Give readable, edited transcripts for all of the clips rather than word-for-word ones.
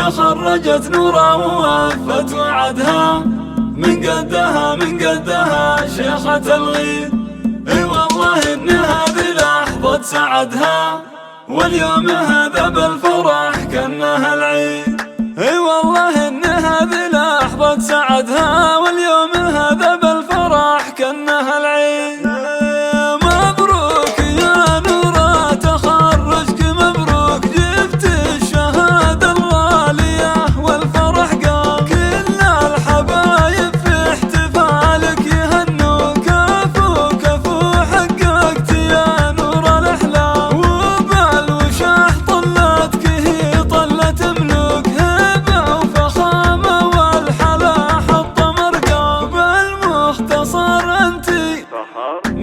تخرجت نورا ووفت وعدها، من قدها شيخة الغيث. اي والله ان هذه لحظة سعدها، واليوم هذا بالفرح كأنها العيد. اي والله ان هذه لحظة سعدها، واليوم هذا بالفرح كأنها العيد. مبروك يا نورا تخرجك، مبروك جبت الشهادة الغالية والفرح قام. كل الحبايب في احتفالك يهنوا، كفو كفو حققت يا نور الأحلام. وبالوشاح طلتك هي طلة ملوك، هبة وفخامة والحلا حط مرقام. بالمختصر انتي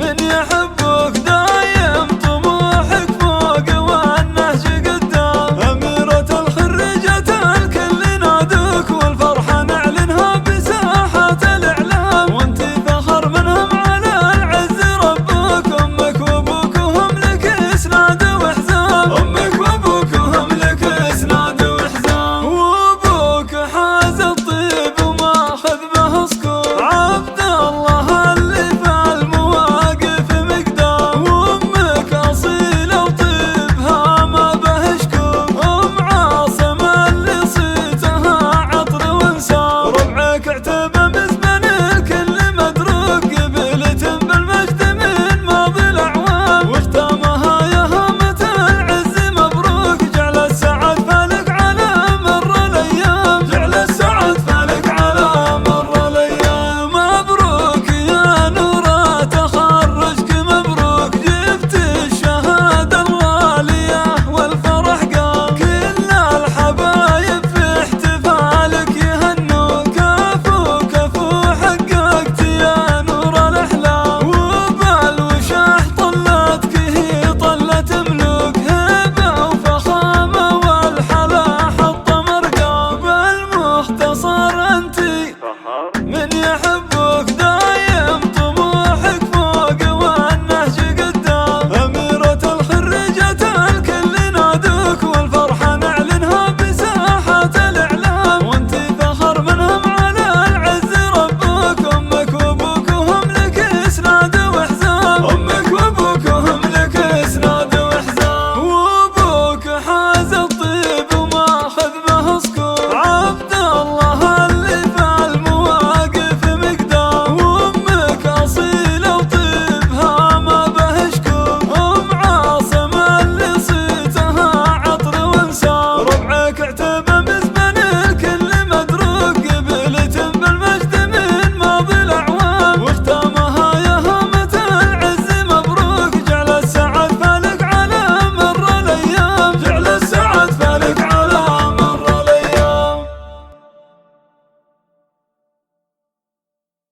من يحبك دايم طموحك فوق والنهج قدام. أميرة الخريجة الكل نادوك، والفرحة نعلنها بساحات الإعلام. وانتي فخر منهم على العز ربك، أمك وأبوك وهم لك إسناد وحزام. أمك وأبوك وهم لك إسناد وحزام. وأبوك حاز الطيب وماخذ به سكور، عبد الله اللي في المواقف مقدام. وأمك أصيلة وطيبها ما به شكور، أم عاصم اللي صيتها عطر وانسام. ربعك اعتبى مزمن الكل مدروك، قبيلة بالمجد من ماضي الأعوام. واختامها يا هامة العز مبروك، جعل السعد فالك على مر الأيام. جعل السعد فالك على مر الأيام. مبروك يا نورا تخرجك، مبروك جبت الشهادة الغالية والفرح قام. كل الحبايب في احتفالك يهنوا، كفو كفو حققت يا نور الأحلام. وبالوشاح طلتك هي طلة ملوك، هبة وفخامة والحلا حط مرقام. بالمختصر انتي من يحبك دايم طموحك فوق والنهج قدام. أميرة الخريجة الكل نادوك، والفرحة نعلنها بساحات الإعلام. وانتي فخر منهم على العز ربك، أمك وأبوك وهم لك إسناد وحزام. أمك وأبوك وهم لك إسناد وحزام. وأبوك حاز الطيب وماخذ به سكور، عبد الله اللي في المواقف مقدام. وأمك أصيلة وطيبها ما به شكور، أم عاصم اللي صيتها عطر وانسام. ربعك اعتبى